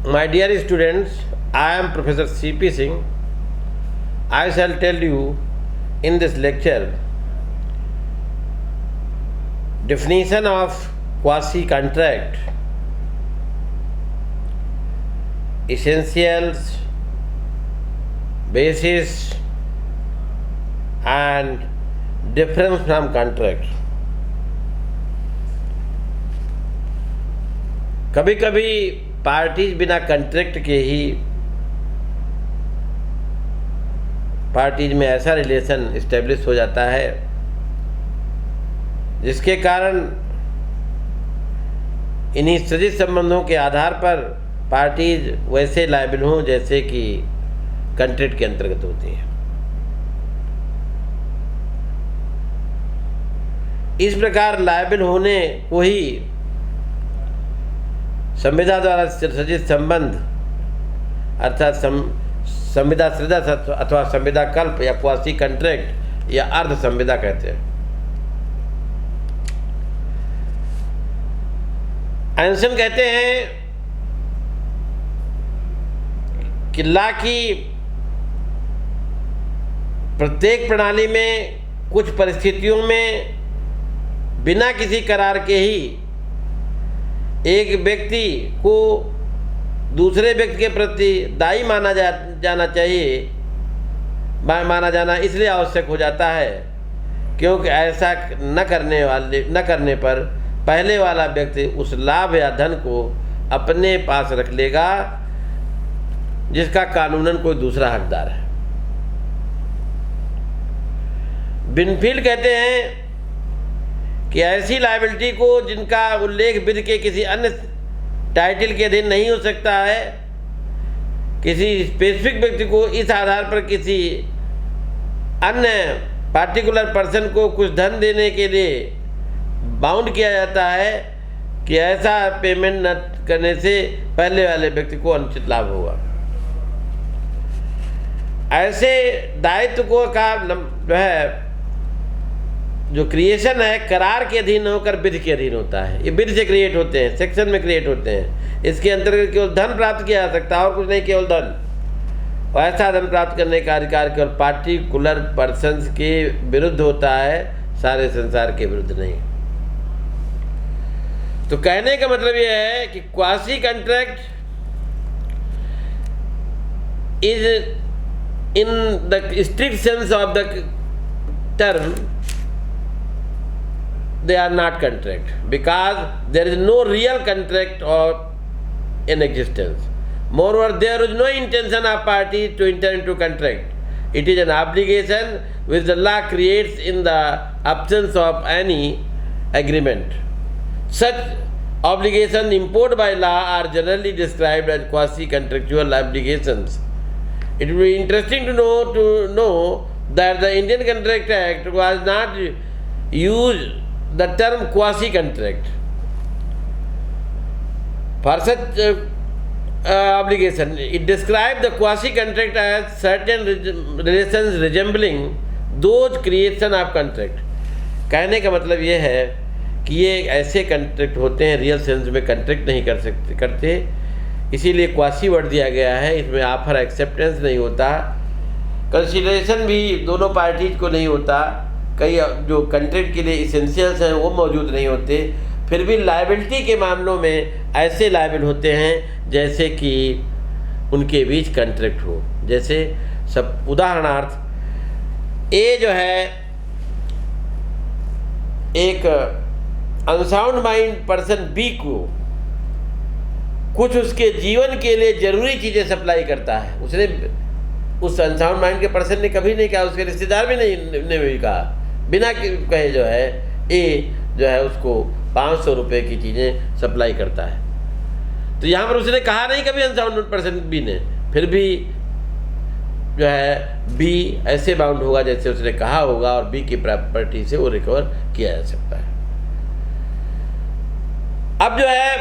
My dear students, I am Professor C.P. Singh. I shall tell you in this lecture definition of quasi-contract, essentials, basis and difference from contract. कभी कभी parties बिना contract के ही parties में ऐसा relation establish हो जाता है जिसके कारण इन्हीं सृजित संबंधों के आधार पर पार्टीज वैसे लायबिल हों जैसे कि कंट्रैक्ट के अंतर्गत होती हैं। इस प्रकार लायबिल होने को ही संविदा द्वारा सृजित संबंध अर्थात संविदा सृजत अथवा संविदा कल्प या क्वासी कंट्रैक्ट या अर्ध संविदा कहते हैं। एंसन कहते हैं कि ला की प्रत्येक प्रणाली में कुछ परिस्थितियों में बिना किसी करार के ही एक व्यक्ति को दूसरे व्यक्ति के प्रति दायी जाना चाहिए, माना जाना इसलिए आवश्यक हो जाता है क्योंकि ऐसा न करने पर पहले वाला व्यक्ति उस लाभ या धन को अपने पास रख लेगा जिसका कानूनन कोई दूसरा हकदार है। बिनफील्ड कहते हैं कि ऐसी लायबिलिटी को जिनका उल्लेख विधि के किसी अन्य टाइटल के अधीन नहीं हो सकता है, किसी स्पेसिफिक व्यक्ति को इस आधार पर किसी अन्य पार्टिकुलर पर्सन को कुछ धन देने के लिए बाउंड किया जाता है कि ऐसा पेमेंट न करने से पहले वाले व्यक्ति को अनुचित लाभ होगा। ऐसे दायित्व को का जो है जो क्रिएशन है करार के अधीन होकर विधि के अधीन होता है। ये विधि से क्रिएट होते हैं, सेक्शन में क्रिएट होते हैं। इसके अंतर्गत केवल धन प्राप्त किया जा सकता है और कुछ नहीं, केवल धन। और ऐसा धन प्राप्त करने का अधिकार केवल पार्टिकुलर पर्सन्स के विरुद्ध होता है, सारे संसार के विरुद्ध नहीं। तो कहने का मतलब यह है कि quasi contract is in the strict sense of the term they are not contract because there is no real contract or in existence. Moreover, there is no intention of parties to enter into contract. It is an obligation which the law creates in the absence of any agreement. Such obligations imposed by law are generally described as quasi-contractual obligations. It will be interesting to know that the Indian Contract Act was not used the term quasi-contract for such obligation. It described the quasi-contract as certain relations resembling those creation of contract. कहने का मतलब ये है कि ये ऐसे contract होते हैं, रियल सेंस में कंट्रैक्ट नहीं करते, इसीलिए क्वासी वर्ड दिया गया है। इसमें ऑफर एक्सेप्टेंस नहीं होता, कंसिडरेशन भी दोनों पार्टीज को नहीं होता, कई जो कंट्रैक्ट के लिए इसेंशियल्स हैं वो मौजूद नहीं होते। फिर भी लायबिलिटी के मामलों में ऐसे लायबिल होते हैं जैसे कि उनके बीच कंट्रैक्ट हो। जैसे सब उदाहरणार्थ ए जो है एक अनसाउंड माइंड पर्सन बी को कुछ उसके जीवन के लिए जरूरी चीज़ें सप्लाई करता है। उसने उस अनसाउंड माइंड के पर्सन ने कभी नहीं कहा, उसके रिश्तेदार भी ने भी कहा, बिना कहे जो है ए जो है उसको 500 रुपये की चीज़ें सप्लाई करता है। तो यहाँ पर उसने कहा नहीं कभी अनसाउंड पर्सन बी ने, फिर भी जो है बी ऐसे बाउंड होगा जैसे उसने कहा होगा और बी की प्रॉपर्टी से वो रिकवर किया जा सकता है। अब जो है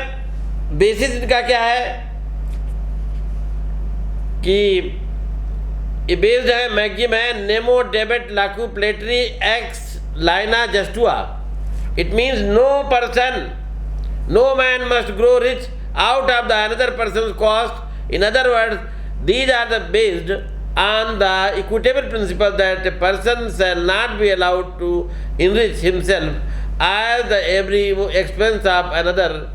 बेसिस इनका क्या है कि ये बेस जो है मैक्सिम है नेमो डेबिट लाकू प्लेटरी एक्स लाइना जस्टुआ। It means no person no man must grow rich out of the another person's cost. In other words, these are the based on the equitable principle that a person shall not be allowed to enrich himself as the every expense of another,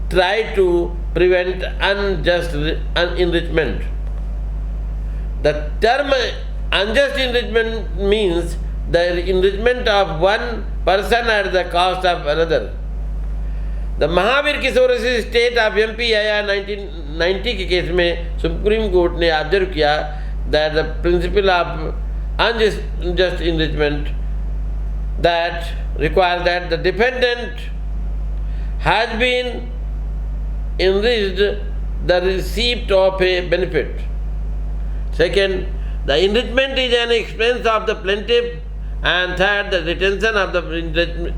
try to prevent unjust enrichment. The term unjust enrichment means the enrichment of one person at the cost of another. The Mahavir Kishore state of MP आया 1990 के case में Supreme Court ने observe किया that the principle of unjust enrichment that requires that the defendant has been enriched the receipt of a benefit. Second, the enrichment is an expense of the plaintiff, and third, the retention of the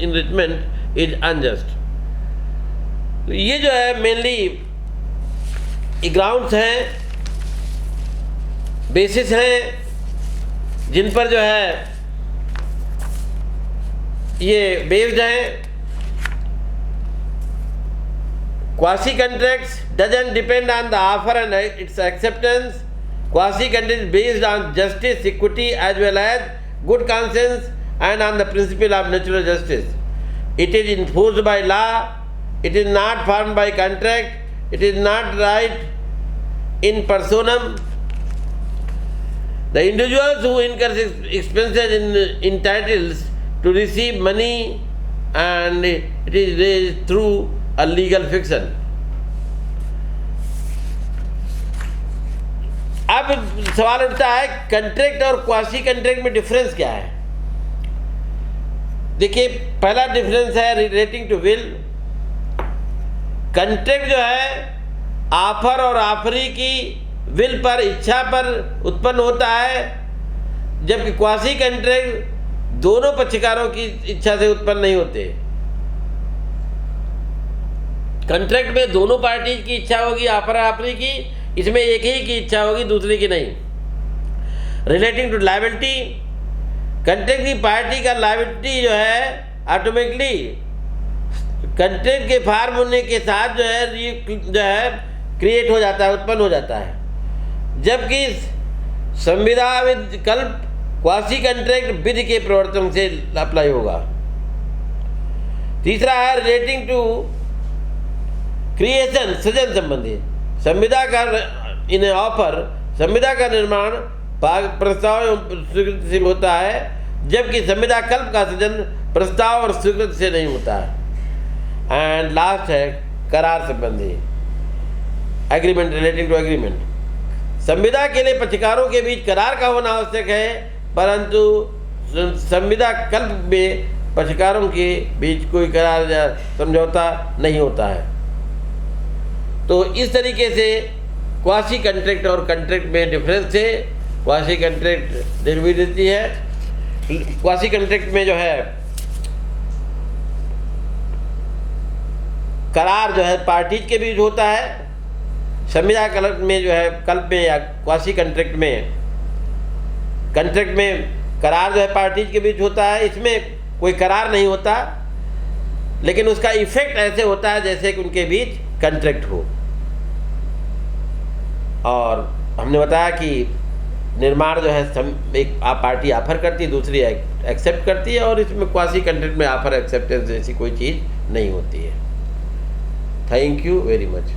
enrichment is unjust. तो ये जो है mainly grounds हैं, basis हैं जिन पर जो है ये बेस्ड हैं. Quasi contracts doesn't depend on the offer and its acceptance. Quasi contracts based on justice, equity, as well as good conscience and on the principle of natural justice. It is enforced by law. It is not formed by contract. It is not right in personam. The individuals who incur expenses entitles to receive money, and it is raised through a legal fiction. अब सवाल उठता है contract और quasi contract में difference क्या है. देखिए, पहला डिफरेंस है रिलेटिंग टू विल. कंट्रैक्ट जो है ऑफर और ऑफरी की विल पर, इच्छा पर उत्पन्न होता है, जबकि क्वासी कंट्रैक्ट दोनों पक्षकारों की इच्छा से उत्पन्न नहीं होते. कंट्रैक्ट में दोनों पार्टी की इच्छा होगी, ऑफर ऑफरी की. इसमें एक ही की इच्छा होगी, दूसरे की नहीं. रिलेटिंग टू लायबिलिटी, कंट्रैक्ट की पार्टी का लायबिलिटी जो है ऑटोमेटिकली कंट्रैक्ट के फॉर्म होने के साथ जो है क्रिएट हो जाता है, उत्पन्न हो जाता है. जबकि संविदा विकल्प क्वासी कंट्रैक्ट विधि के प्रवर्तन से अप्लाई होगा. तीसरा है रिलेटिंग टू क्रिएशन, सृजन संबंधी. संविदा का इन ऑफर, संविदा का निर्माण प्रस्ताव एवं स्वीकृति से होता है, जबकि संविदा कल्प का सृजन प्रस्ताव और स्वीकृति से नहीं होता है. एंड लास्ट है करार संबंधी, एग्रीमेंट, रिलेटिंग टू एग्रीमेंट. संविदा के लिए पक्षकारों के बीच करार का होना आवश्यक है, परंतु संविदा कल्प में पक्षकारों के बीच कोई करार या समझौता नहीं होता है. तो इस तरीके से क्वासी कंट्रैक्ट और कंट्रैक्ट में डिफरेंस है. क्वासी कंट्रैक्ट डिलीवरी देती है. क्वासी कंट्रैक्ट में जो है करार जो है पार्टीज के बीच होता है. संविदा कल्प में जो है, कल्प में या क्वासी कंट्रैक्ट में करार जो है पार्टीज के बीच होता है. इसमें कोई करार नहीं होता, लेकिन उसका इफेक्ट ऐसे होता है जैसे कि उनके बीच कंट्रैक्ट हो. और हमने बताया कि निर्माण जो है एक पार्टी ऑफर करती है, दूसरी एक्सेप्ट करती है, और इसमें क्वासी कंट्रैक्ट में ऑफर एक्सेप्टेंस जैसी कोई चीज़ नहीं होती है. Thank you very much.